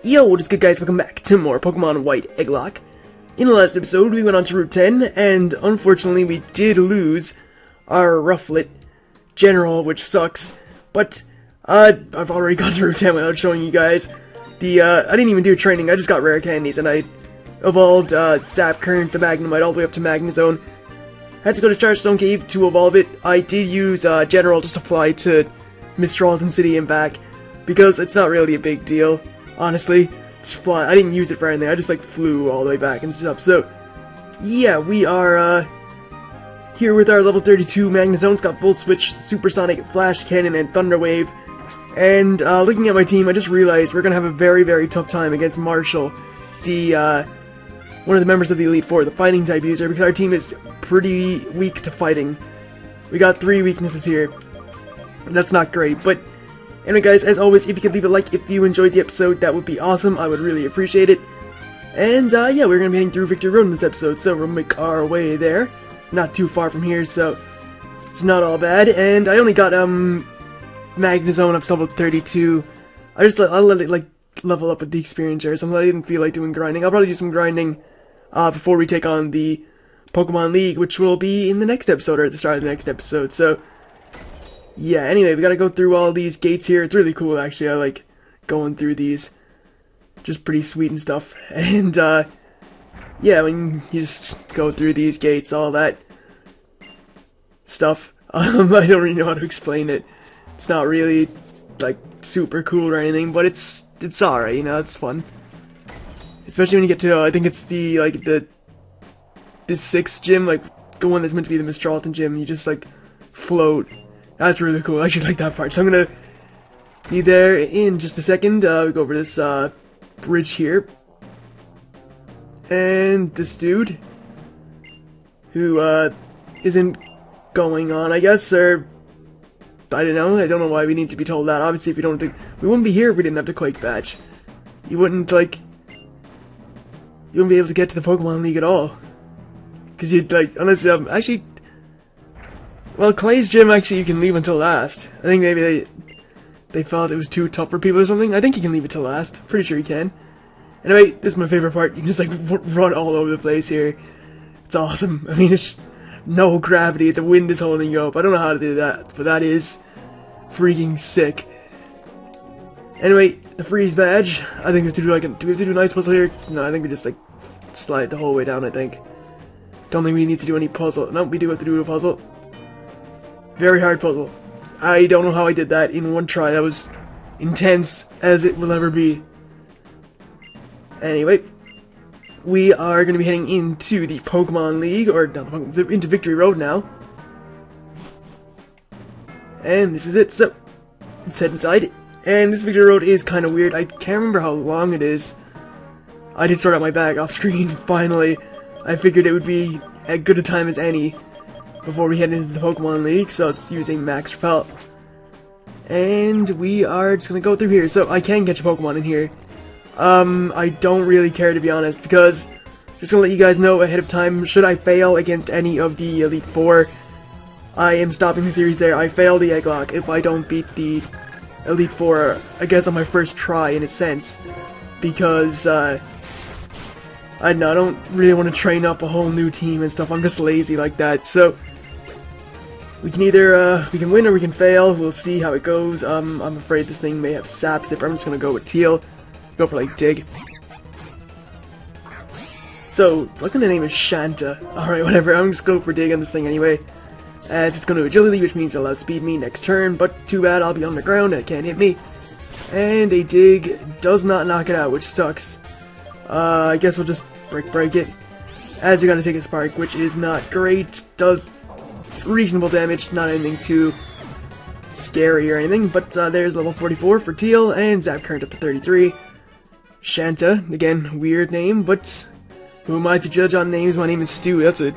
Yo, what is good, guys? Welcome back to more Pokemon White Egglocke. In the last episode, we went on to Route 10, and unfortunately we did lose our Rufflet General, which sucks. But, I've already got to Route 10 without showing you guys. I didn't even do training, I just got rare candies, and I evolved, Zap Current, the Magnemite, all the way up to Magnezone. Had to go to Chargestone Cave to evolve it. I did use, General just to fly to Mistralton City and back, because it's not really a big deal. Honestly, just fly. I didn't use it for anything, I just like flew all the way back and stuff. So, yeah, we are here with our level 32 Magnezone. It's got Volt Switch, Supersonic, Flash Cannon, and Thunder Wave. And looking at my team, I just realized we're gonna have a very, very tough time against Marshall, the one of the members of the Elite Four, the fighting type user, because our team is pretty weak to fighting. We got 3 weaknesses here. That's not great, but anyway, guys, as always, if you could leave a like if you enjoyed the episode, that would be awesome. I would really appreciate it. And, yeah, we're gonna be heading through Victory Road in this episode, so we'll make our way there. Not too far from here, so it's not all bad. And I only got, Magnezone up to level 32. I'll let it, like, level up with the experience or something. I didn't feel like doing grinding. I'll probably do some grinding, before we take on the Pokemon League, which will be in the next episode, or at the start of the next episode, so yeah, anyway, we gotta go through all these gates here. It's really cool, actually. I like going through these. Just pretty sweet and stuff. And, yeah, when you just go through these gates, all that stuff. I don't really know how to explain it. It's not really, like, super cool or anything, but it's alright, you know, it's fun. Especially when you get to, I think it's the, like, the 6th gym, like, the one that's meant to be the Mistralton gym. You just, like, float. That's really cool. I actually like that part. So I'm gonna be there in just a second. We go over this bridge here. And this dude, who isn't going on, I guess, or I don't know. I don't know why we need to be told that. Obviously, if we don't think we wouldn't be here if we didn't have the Quake badge. You wouldn't be able to get to the Pokemon League at all, because you'd like, unless actually. Well, Clay's gym, actually, you can leave until last. I think maybe they felt it was too tough for people or something. I think you can leave it till last. Pretty sure you can. Anyway, this is my favorite part. You can just, like, run all over the place here. It's awesome. I mean, it's just no gravity. The wind is holding you up. I don't know how to do that, but that is freaking sick. Anyway, the freeze badge. I think we have to do, like, do we have to do a nice puzzle here? No, I think we just, like, slide the whole way down, I think. Don't think we need to do any puzzle. No, we do have to do a puzzle. Very hard puzzle. I don't know how I did that in one try. That was intense as it will ever be. Anyway, we are going to be heading into the Pokemon League, or not into Victory Road now. And this is it, so let's head inside. And this Victory Road is kind of weird. I can't remember how long it is. I did sort out my bag off screen, finally. I figured it would be as good a time as any before we head into the Pokemon League, so it's using Max Repel. And we are just gonna go through here, so I can catch a Pokemon in here. I don't really care, to be honest, because just gonna let you guys know ahead of time, should I fail against any of the Elite Four, I am stopping the series there. I fail the Egglocke if I don't beat the Elite Four, I guess on my first try, in a sense, because, I don't really want to train up a whole new team and stuff. I'm just lazy like that, so we can either, we can win or we can fail. We'll see how it goes. I'm afraid this thing may have Sap Zipper. I'm just gonna go with Teal. Go for, like, Dig. So, look at the name is Shanta. Alright, whatever. I'm just going for Dig on this thing anyway, as it's going to Agility, which means it'll outspeed me next turn, but too bad, I'll be on the ground and it can't hit me. And a Dig does not knock it out, which sucks. I guess we'll just break it, as you're gonna take a Spark, which is not great. Does reasonable damage, not anything too scary or anything, but there's level 44 for Teal, and Zap Current up to 33. Shanta, again, weird name, but who am I to judge on names? My name is Stu. That's a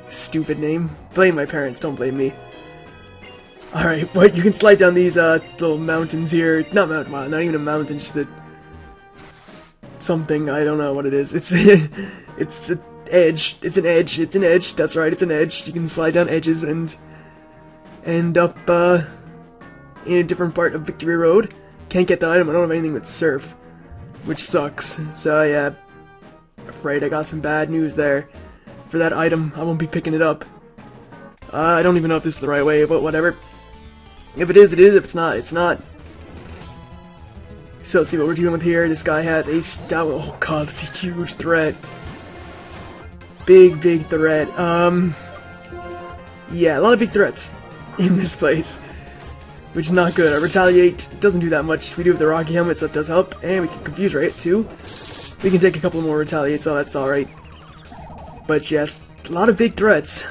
stupid name. Blame my parents, don't blame me. Alright, but you can slide down these little mountains here. Not even a mountain, just a something, I don't know what it is. It's it's an edge. It's an edge. That's right, it's an edge. You can slide down edges and end up in a different part of Victory Road. Can't get that item. I don't have anything with Surf. which sucks. So yeah, afraid I got some bad news there. For that item, I won't be picking it up. I don't even know if this is the right way, but whatever. If it is, it is. If it's not, it's not. So let's see what we're dealing with here. This guy has a stout. Oh god, that's a huge threat. Big threat. Yeah, a lot of big threats in this place, which is not good. Our Retaliate doesn't do that much. We do have the Rocky Helmet, so that does help, and we can Confuse Ray too. We can take a couple more Retaliates, so that's alright. But yes, a lot of big threats.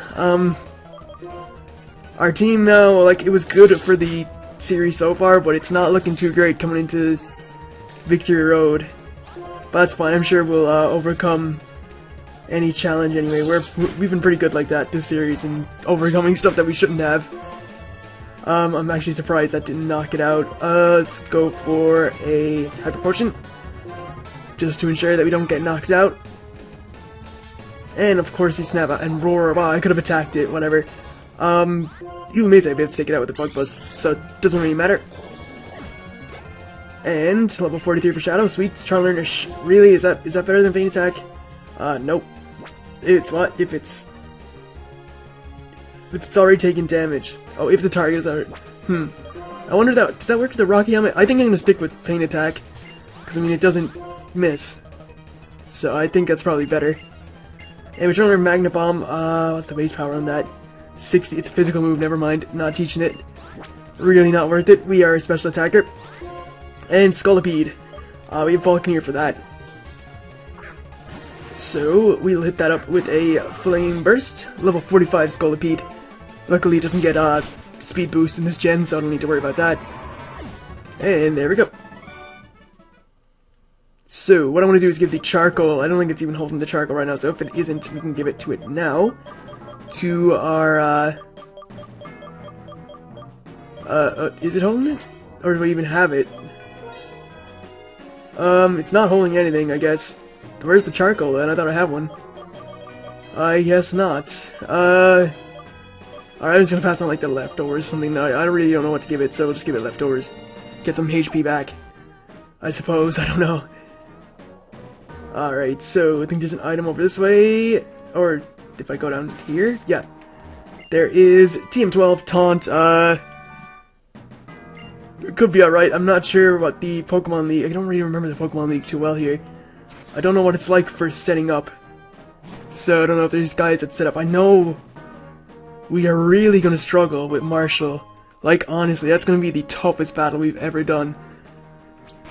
Our team now, like, it was good for the series so far, but it's not looking too great coming into Victory Road. But that's fine, I'm sure we'll overcome any challenge anyway. We've been pretty good like that this series, and overcoming stuff that we shouldn't have. I'm actually surprised that didn't knock it out. Let's go for a Hyper Potion, just to ensure that we don't get knocked out. And of course you snap out and roar. Wow, I could have attacked it, whatever. You amazing, I'd be able to take it out with the Bug Buzz, so it doesn't really matter. And level 43 for Shadow, sweet. Try to learn a really, is that better than Feint Attack? Nope. It's what? If it's already taken damage. Oh, if the target is already... I wonder does that work with the Rocky Helmet? I think I'm gonna stick with Feint Attack, because I mean it doesn't miss. So I think that's probably better. And we try to learn Magna Bomb. What's the base power on that? 60. It's a physical move, never mind. Not teaching it. Really not worth it. We are a special attacker. And Scolipede. We have Volcaneer for that. So, we'll hit that up with a Flame Burst. Level 45 Scolipede. Luckily it doesn't get speed boost in this gen, so I don't need to worry about that. And there we go. So, what I want to do is give the Charcoal. I don't think it's even holding the Charcoal right now, so if it isn't, we can give it to it now. To our, is it holding it? Or do we even have it? It's not holding anything, I guess. Where's the Charcoal then? I thought I had one. I guess not. Alright, I'm just gonna pass on, like, the leftovers, something that I really don't know what to give it, so we'll just give it leftovers. Get some HP back. I suppose, I don't know. Alright, so I think there's an item over this way, or... if I go down here, yeah, there is TM12 Taunt. It could be alright. I'm not sure what the Pokémon League. I don't really remember the Pokémon League too well here. I don't know what it's like for setting up, so I don't know if there's guys that set up. I know we are really gonna struggle with Marshall. Like honestly, that's gonna be the toughest battle we've ever done.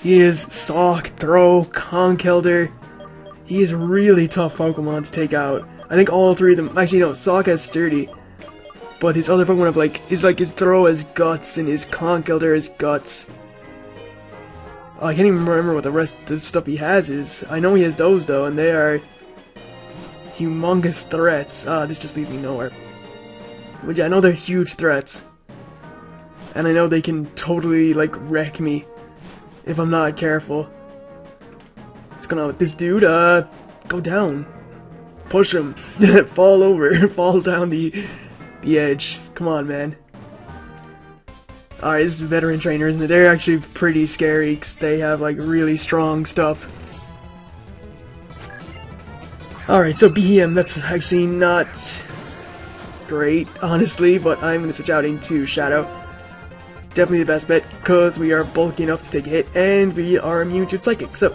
He is Sock, Throw, Conkeldurr. He is really tough Pokemon to take out. I think all three of them, actually no, Sock has Sturdy, but his other Pokemon have his Throw has Guts and his Conkeldurr has Guts. Oh, I can't even remember what the rest of the stuff he has is. I know he has those though, and they are humongous threats. This just leads me nowhere. But yeah, I know they're huge threats, and I know they can totally like wreck me if I'm not careful. What's going on with this dude? Go down. Push him. Fall over. Fall down the edge. Come on, man. Alright, this is veteran trainers, and they're actually pretty scary because they have like really strong stuff. Alright, so BM, that's actually not great, honestly, but I'm going to switch out into Shadow. Definitely the best bet because we are bulky enough to take a hit, and we are immune to Psychic, so...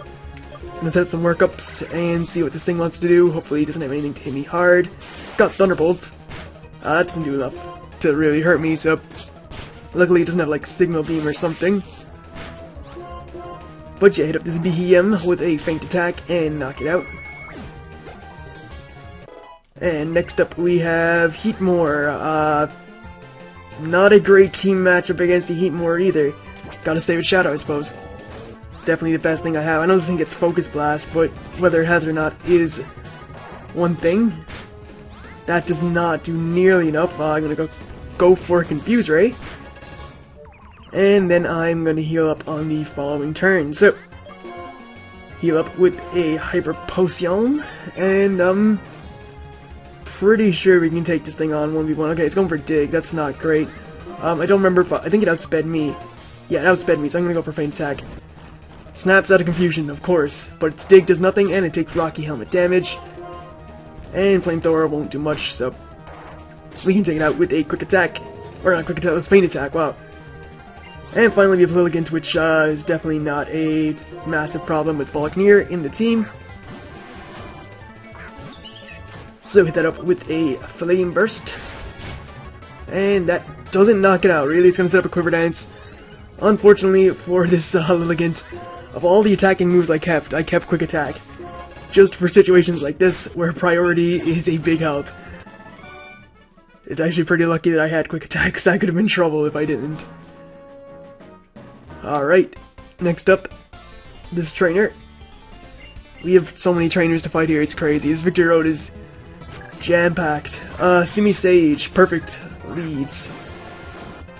I'm gonna set up some workups and see what this thing wants to do. Hopefully it doesn't have anything to hit me hard. It's got Thunderbolts. That doesn't do enough to really hurt me, so... Luckily it doesn't have like Signal Beam or something. But yeah, hit up this BM with a Feint Attack and knock it out. And next up we have Heatmore. Not a great team matchup against a Heatmore either. Gotta stay with Shadow, I suppose. Definitely the best thing I have. I know this thing gets Focus Blast, but whether it has it or not is one thing. That does not do nearly enough. I'm gonna go for Confuse Ray, and then I'm gonna heal up on the following turn. So heal up with a Hyper Potion, and I'm pretty sure we can take this thing on 1v1. Okay, it's going for Dig. That's not great. I don't remember if I think it outsped me. Yeah, it outsped me, so I'm gonna go for Feint Attack. Snaps out of confusion, of course, but its dig does nothing and it takes Rocky Helmet damage. And Flamethrower won't do much, so we can take it out with a quick attack. Or not quick attack, let's faint attack, wow. And finally we have Lilligant, which is definitely not a massive problem with Volknir in the team. So hit that up with a Flame Burst. And that doesn't knock it out, really. It's going to set up a Quiver Dance. Unfortunately for this Lilligant, of all the attacking moves I kept Quick Attack. Just for situations like this, where priority is a big help. It's actually pretty lucky that I had Quick Attack, because I could have been in trouble if I didn't. Alright, next up, this trainer. We have so many trainers to fight here, it's crazy. This Victory Road is jam-packed. Simi Sage, perfect leads.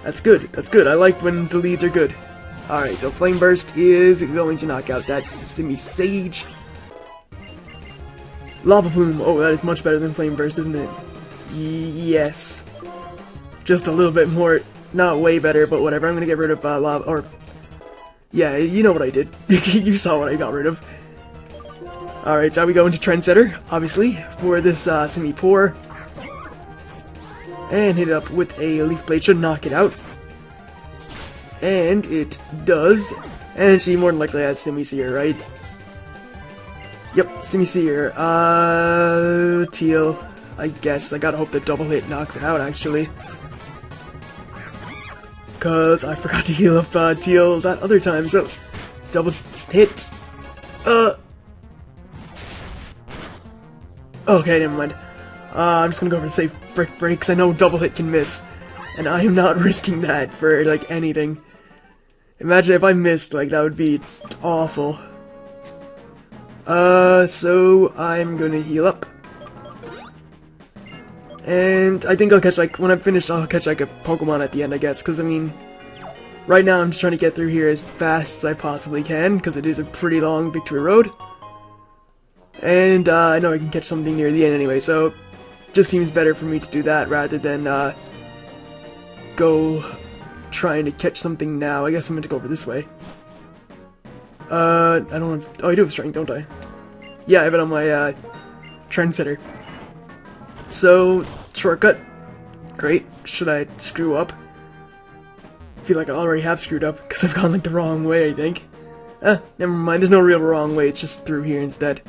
That's good, that's good. I like when the leads are good. Alright, so Flame Burst is going to knock out that Simi Sage. Lava Plume, oh, that is much better than Flame Burst, isn't it? Yes. Just a little bit more, not way better, but whatever. I'm gonna get rid of Lava, or... yeah, you know what I did. You saw what I got rid of. Alright, so we go into Trendsetter, obviously, for this Simi Poor. And hit it up with a Leaf Blade, should knock it out. And it does. And she more than likely has Simi Seer, right? Yep, Simi Seer. Teal. I guess. I gotta hope the double hit knocks it out, actually. Cause I forgot to heal up Teal that other time, so... double hit. Okay, never mind. I'm just gonna go for the safe Brick Breaks. I know double hit can miss. And I am not risking that for, like, anything. Imagine if I missed, like, that would be awful. So I'm gonna heal up. And I think I'll catch, like, when I'm finished, I'll catch, like, a Pokemon at the end, I guess. Because, I mean, right now I'm just trying to get through here as fast as I possibly can, because it is a pretty long Victory Road. And, I know I can catch something near the end anyway, so... just seems better for me to do that rather than go trying to catch something now. I guess I'm meant to go over this way. I don't have... oh, I do have strength, don't I? Yeah, I have it on my Trendsetter. So, shortcut. Great. Should I screw up? I feel like I already have screwed up because I've gone like the wrong way, I think. Never mind. There's no real wrong way. It's just through here instead.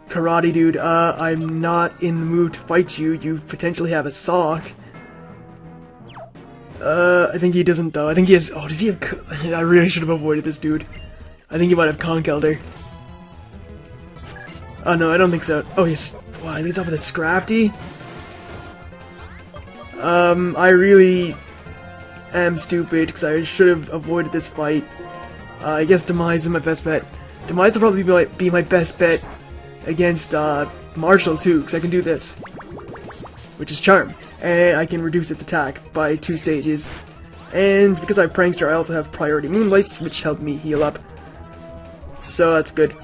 Karate dude, I'm not in the mood to fight you. You potentially have a sock. I think he doesn't though. I think he has... oh, does he have... I really should have avoided this dude. I think he might have Conch Elder. Oh no, I don't think so. Oh, he's... wow, he leads off with a Scrafty? I really am stupid because I should have avoided this fight. I guess Demise is my best bet. Demise will probably be my best bet against Marshall too, because I can do this, which is Charm, and I can reduce its attack by 2 stages. And because I have Prankster, I also have Priority Moonlights, which help me heal up. So that's good.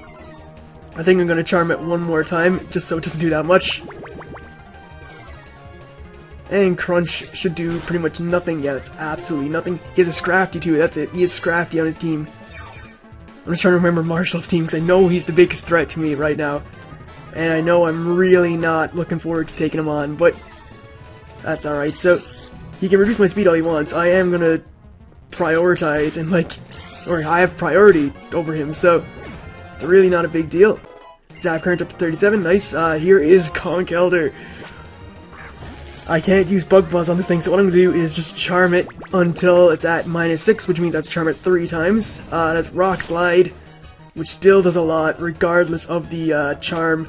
I think I'm going to Charm it one more time, just so it doesn't do that much. And Crunch should do pretty much nothing. Yeah, that's absolutely nothing. He has a Scrafty too, that's it. He has Scrafty on his team. I'm just trying to remember Marshall's team, because I know he's the biggest threat to me right now. And I know I'm really not looking forward to taking him on, but that's alright. So, he can reduce my speed all he wants. I am going to prioritize and, like, or I have priority over him, so it's really not a big deal. Zap Current up to 37, nice. Here is Conch Elder. I can't use Bug Buzz on this thing, so what I'm going to do is just Charm it until it's at -6, which means I have to Charm it 3 times. That's Rock Slide, which still does a lot, regardless of the Charm.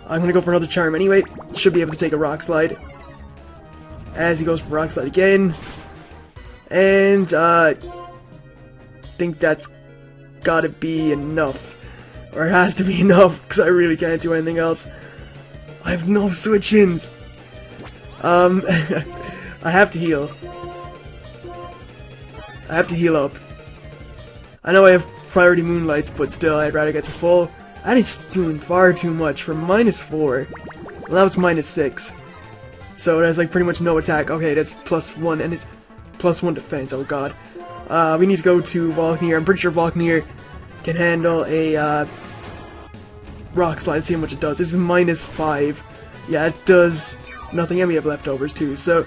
I'm going to go for another Charm anyway. Should be able to take a Rock Slide. As he goes for Rock Slide again. And, think that's gotta be enough. Or it has to be enough, because I really can't do anything else. I have no switch-ins. I have to heal. I have to heal up. I know I have Priority Moonlights, but still, I'd rather get to full. That is doing far too much for -4. Well, now it's -6. So it has, like, pretty much no attack. Okay, that's +1, and it's +1 defense. Oh, God. We need to go to Volknir. I'm pretty sure Volknir can handle a rock slide. See how much it does. This is -5. Yeah, it does nothing, and we have leftovers too. So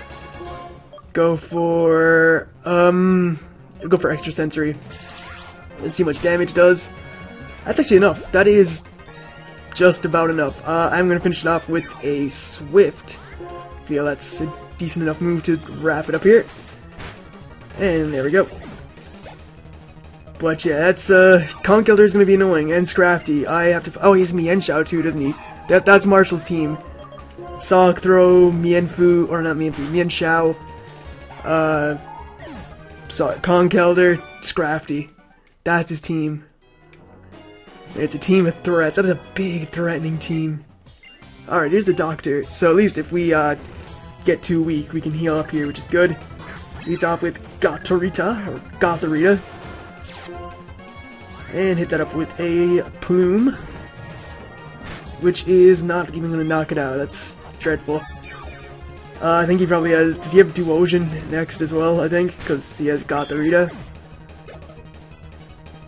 go for extra sensory. Let's see how much damage it does. That's actually enough. That is just about enough. I'm gonna finish it off with a Swift. Feel that's a decent enough move to wrap it up here. And there we go. But yeah, that's Conkeldurr is gonna be annoying, and Scrafty. I have to. Oh, he has Mienshao too, doesn't he? That's Marshall's team. Sock Throw, Mienfu, or not Mienfu, Mienshao. Conkeldurr, Scrafty. That's his team. It's a team of threats. That is a big threatening team. Alright, here's the doctor. So at least if we get too weak, we can heal up here, which is good. Leads off with Gothorita, or Gothorita. And hit that up with a Plume. Which is not even going to knock it out. That's dreadful. I think he probably has... Does he have Duosion next as well, I think? Because he has Gothorita.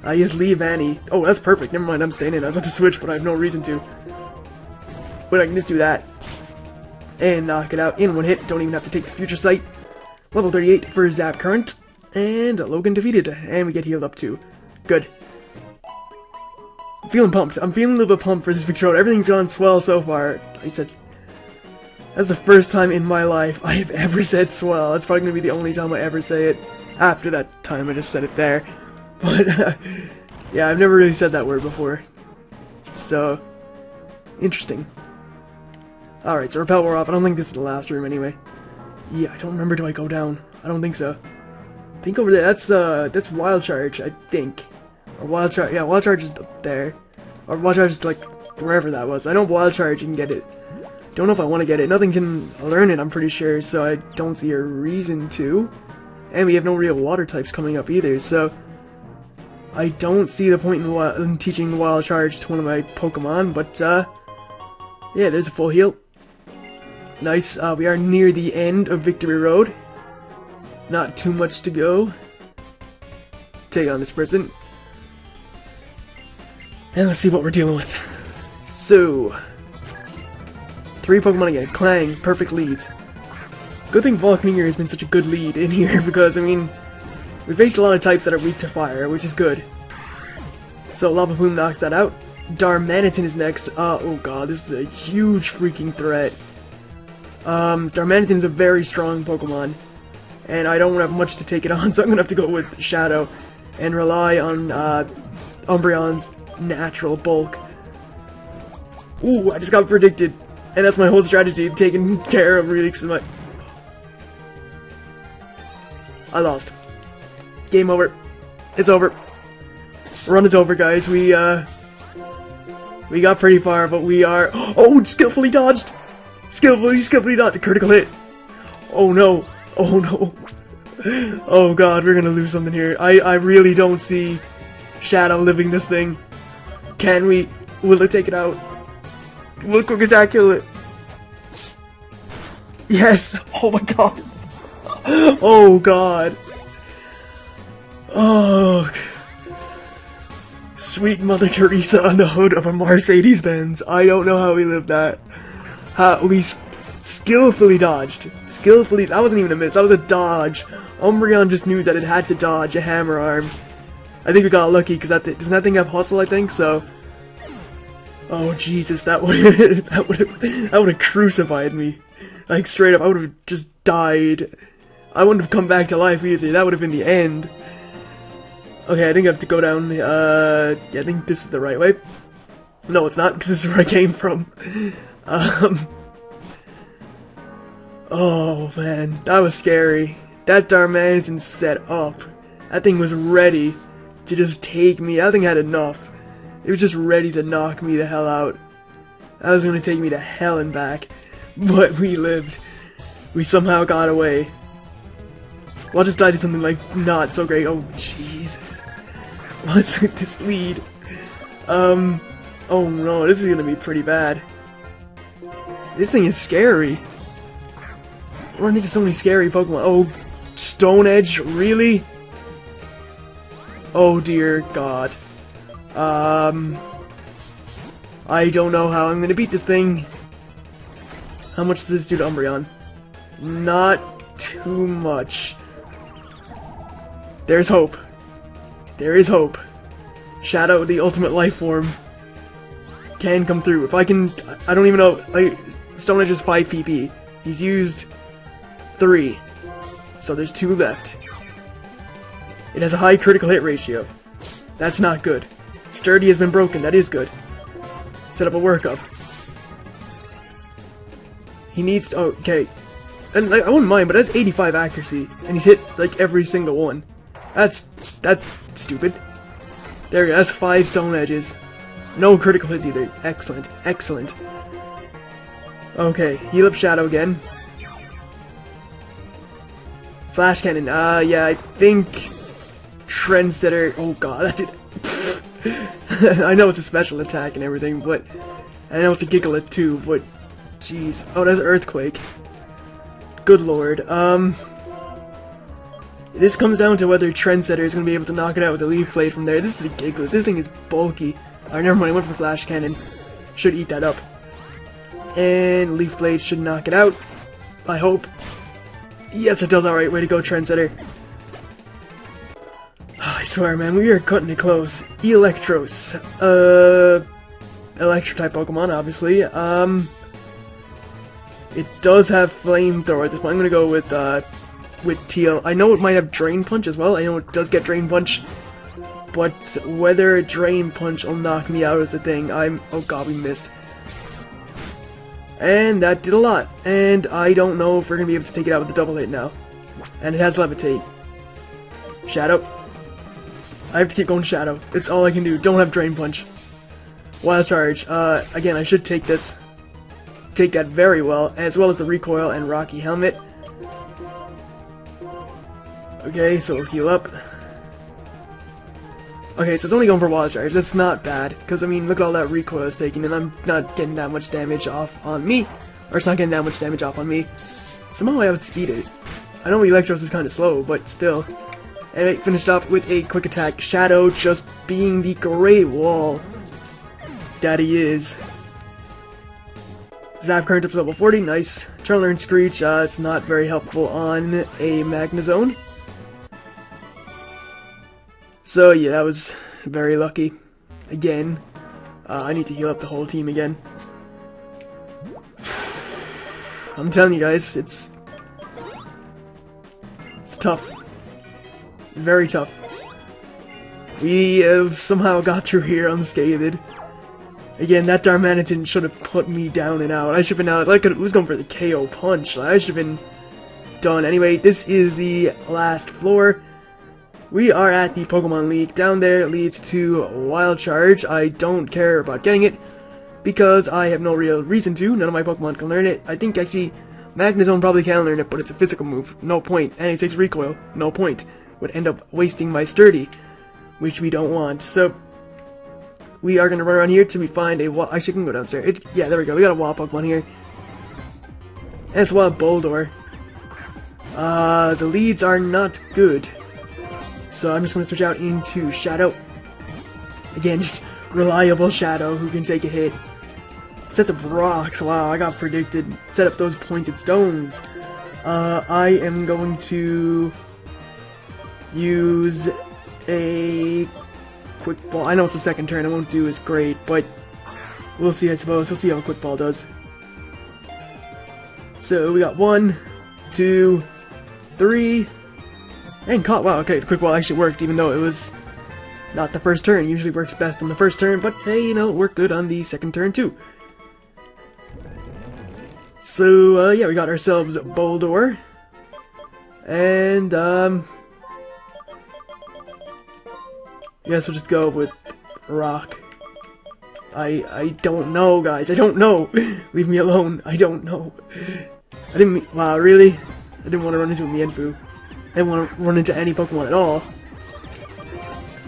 He has Leavanny. Oh, that's perfect. Never mind, I'm staying in. I was about to switch, but I have no reason to. But I can just do that. And knock it out in one hit. Don't even have to take the Future Sight. Level 38 for Zap Current. And Logan defeated. And we get healed up too. Good. I'm feeling pumped. I'm feeling a little bit pumped for this Victrola. Everything's gone swell so far. I said... That's the first time in my life I have ever said swell. That's probably going to be the only time I ever say it. After that time I just said it there. But, yeah, I've never really said that word before. So, interesting. Alright, so Repel we're off. I don't think this is the last room anyway. Yeah, I don't remember. Do I go down? I don't think so. I think over there, that's Wild Charge, I think. Or Wild Charge, yeah, Wild Charge is up there. Or Wild Charge is, like, wherever that was. I know Wild Charge, you can get it. Don't know if I want to get it. Nothing can learn it, I'm pretty sure, so I don't see a reason to. And we have no real water types coming up either, so... I don't see the point in teaching Wild Charge to one of my Pokemon, but, yeah, there's a full heal. Nice. We are near the end of Victory Road. Not too much to go. Take on this person. And let's see what we're dealing with. So... 3 Pokemon again. Clang. Perfect leads. Good thing Volknir has been such a good lead in here, because, I mean... We faced a lot of types that are weak to fire, which is good. So Lava Plume knocks that out. Darmanitan is next. Oh god, this is a huge freaking threat. Darmanitan is a very strong Pokemon. And I don't have much to take it on, so I'm gonna have to go with Shadow. And rely on Umbreon's natural bulk. Ooh, I just got predicted. And that's my whole strategy, taking care of Relix in my... I lost. Game over. It's over. Run is over, guys. We got pretty far, but we are... Oh, skillfully dodged! Skillfully dodged. A critical hit. Oh no. Oh no. Oh god, we're gonna lose something here. I really don't see Shadow living this thing. Can we? Will it take it out? Will Quick Attack kill it? Yes! Oh my god. Oh god. Oh, sweet Mother Teresa on the hood of a Mercedes-Benz. I don't know how we lived that. We skillfully dodged. Skillfully. That wasn't even a miss. That was a dodge. Umbreon just knew that it had to dodge a Hammer Arm. I think we got lucky because doesn't that thing have Hustle? I think so. Oh Jesus, that would have crucified me. Like straight up, I would have just died. I wouldn't have come back to life either. That would have been the end. Okay, I think I have to go down, yeah, I think this is the right way. No, it's not, because this is where I came from. Oh, man, that was scary. That Darmanitan set up. That thing was ready to just take me. That thing had enough. It was just ready to knock me the hell out. That was going to take me to hell and back. But we lived. We somehow got away. Well, I just died to something like not so great. Oh, Jesus. What's with this lead? Oh no, this is gonna be pretty bad. This thing is scary. Run into so many scary Pokemon. Oh, Stone Edge, really? Oh dear God. I don't know how I'm gonna beat this thing. How much does this do to Umbreon? Not too much. There's hope. There is hope. Shadow, the ultimate life form, can come through. If I can... I don't even know... Like, Stone Edge is 5 PP. He's used 3. So there's 2 left. It has a high critical hit ratio. That's not good. Sturdy has been broken. That is good. Set up a workup. He needs to... Oh, okay. And like, I wouldn't mind, but that's 85 accuracy. And he's hit, like, every single one. That's stupid. There we go. That's 5 Stone Edges. No critical hits either. Excellent. Excellent. Okay. Heal up Shadow again. Flash Cannon. Yeah, I think... Trendsetter... Oh god, that did... I know it's a special attack and everything, but... I know it's a Gigglet too, but... Jeez. Oh, that's Earthquake. Good lord. This comes down to whether Trendsetter is going to be able to knock it out with a Leaf Blade from there. This is a Gigglet. This thing is bulky. Alright, never mind. I went for Flash Cannon. Should eat that up. And Leaf Blade should knock it out. I hope. Yes, it does. Alright, way to go, Trendsetter. I swear, man, we are cutting it close. Electros. Electro-type Pokemon, obviously. It does have Flamethrower at this point. I'm gonna go with Teal. I know it might have Drain Punch as well. I know it does get Drain Punch. But whether a Drain Punch will knock me out is the thing. Oh god, we missed. And that did a lot. And I don't know if we're gonna be able to take it out with the double hit now. And it has Levitate. Shadow. I have to keep going Shadow. It's all I can do. Don't have Drain Punch. Wild Charge. Again, I should take this. Take that very well as the Recoil and Rocky Helmet. Okay, so we'll heal up. Okay, so it's only going for Wild Charge. That's not bad, because, I mean, look at all that recoil it's taking, and I'm not getting that much damage off on me. Or it's not getting that much damage off on me. Somehow I outspeed it. I know Electros is kind of slow, but still. Anyway, finished off with a quick attack. Shadow just being the Great Wall that he is. Zap Current up to level 40, nice. Trying to learn Screech, it's not very helpful on a Magnezone. So yeah, that was very lucky. Again, I need to heal up the whole team again. I'm telling you guys, it's tough. It's very tough. We have somehow got through here unscathed. Again, that Darmanitan should have put me down and out. I should have been out. Like, I was going for the KO punch. I should have been done. Anyway, this is the last floor. We are at the Pokémon League. Down there leads to Wild Charge. I don't care about getting it because I have no real reason to. None of my Pokemon can learn it. I think actually Magnezone probably can learn it, but it's a physical move. No point. And it takes Recoil. No point. Would end up wasting my Sturdy, which we don't want. So we are going to run around here till we find a Actually, I can go downstairs. Yeah, there we go. We got a Wild Pokemon here. And it's Wild Boldore. The leads are not good. So I'm just going to switch out into Shadow. Again, just reliable Shadow who can take a hit. Sets up rocks. Wow, I got predicted. Set up those pointed stones. I am going to use a Quick Ball. I know it's the second turn. I won't do as great, but we'll see, I suppose. We'll see how a Quick Ball does. So we got 1, 2, 3... And caught. Wow, okay, the Quick Ball actually worked, even though it was not the first turn. It usually works best on the first turn, but hey, you know, it worked good on the second turn, too. So, yeah, we got ourselves Boldore. And, I guess we'll just go with Rock. I don't know, guys. I don't know. Leave me alone. I don't know. I didn't mean... Wow, really? I didn't want to run into a Mienfoo. I didn't want to run into any Pokemon at all.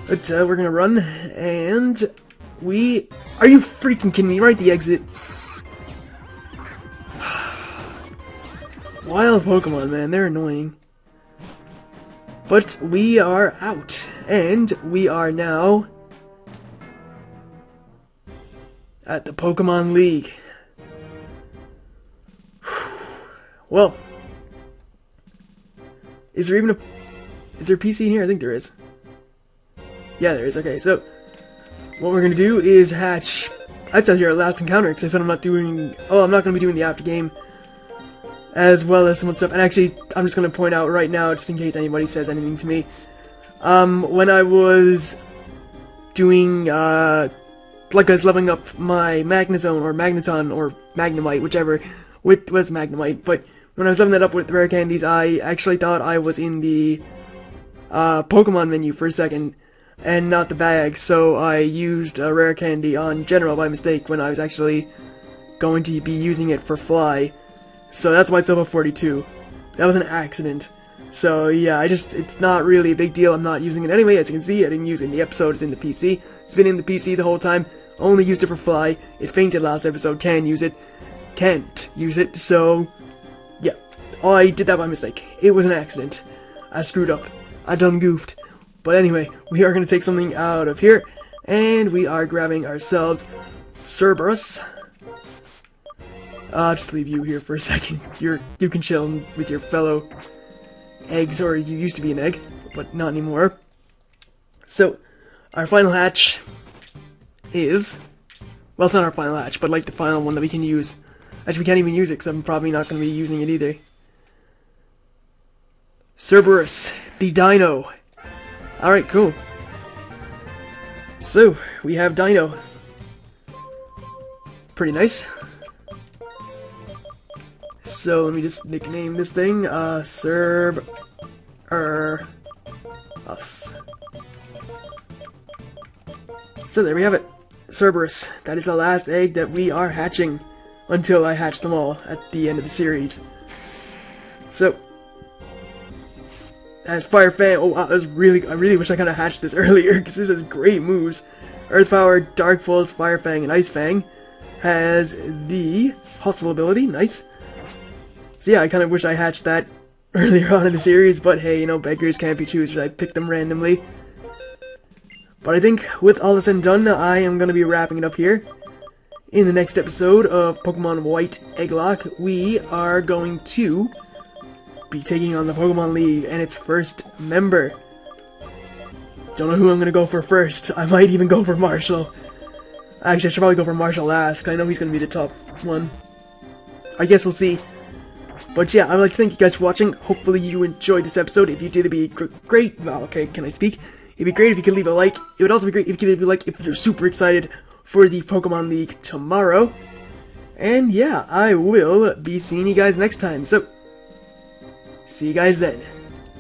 But we're gonna run, and we... Are you freaking kidding me? Right, the exit. Wild Pokemon, man, they're annoying. But we are out. and we are now at the Pokémon League. Well, is there a PC in here? I think there is. Yeah, there is. Okay, so what we're gonna do is hatch. That says here our last encounter, because I said I'm not doing. Oh, I'm not gonna be doing the after game, as well as some other stuff. And actually, I'm just gonna point out right now, just in case anybody says anything to me. When I was doing, like I was leveling up my Magnezone or Magneton or Magnemite, whichever, was Magnemite, but when I was leveling that up with rare candies, I actually thought I was in the Pokemon menu for a second, and not the bag, so I used a rare candy on General by mistake when I was actually going to be using it for Fly. So that's why it's level 42. That was an accident. So yeah, it's not really a big deal. I'm not using it anyway. As you can see, I didn't use it in the episode. It's in the PC. It's been in the PC the whole time. Only used it for Fly. It fainted last episode. Can't use it. So yeah, I did that by mistake. It was an accident. I screwed up. I done goofed. But anyway, we are going to take something out of here, and we are grabbing ourselves Cerberus. I'll just leave you here for a second. You can chill with your fellow eggs, or you used to be an egg, but not anymore. So, our final hatch is... Well, it's not our final hatch, but like the final one that we can use. Actually, we can't even use it, because I'm probably not going to be using it either. Cerberus, the Dino. Alright, cool. So, we have Dino. Pretty nice. So, let me just nickname this thing, Cerberus. So, there we have it. Cerberus. That is the last egg that we are hatching until I hatch them all at the end of the series. So, as Fire Fang, oh wow, I really wish I kind of hatched this earlier, because this has great moves. Earth Power, Dark Pulse, Fire Fang, and Ice Fang. Has the Hustle ability, nice. So yeah, I kind of wish I hatched that earlier on in the series, but hey, you know, beggars can't be choosers, I picked them randomly. But I think, with all this and done, I am going to be wrapping it up here. In the next episode of Pokemon White Egglocke, we are going to be taking on the Pokemon League and its first member. Don't know who I'm gonna go for first. I might even go for Marshall. Actually, I should probably go for Marshall last, because I know he's gonna be the top one. I guess we'll see. But yeah, I would like to thank you guys for watching. Hopefully you enjoyed this episode. If you did, it'd be great. Well, okay, can I speak? It'd be great if you could leave a like. It would also be great if you could leave a like if you're super excited for the Pokemon League tomorrow. And yeah, I will be seeing you guys next time. So, see you guys then.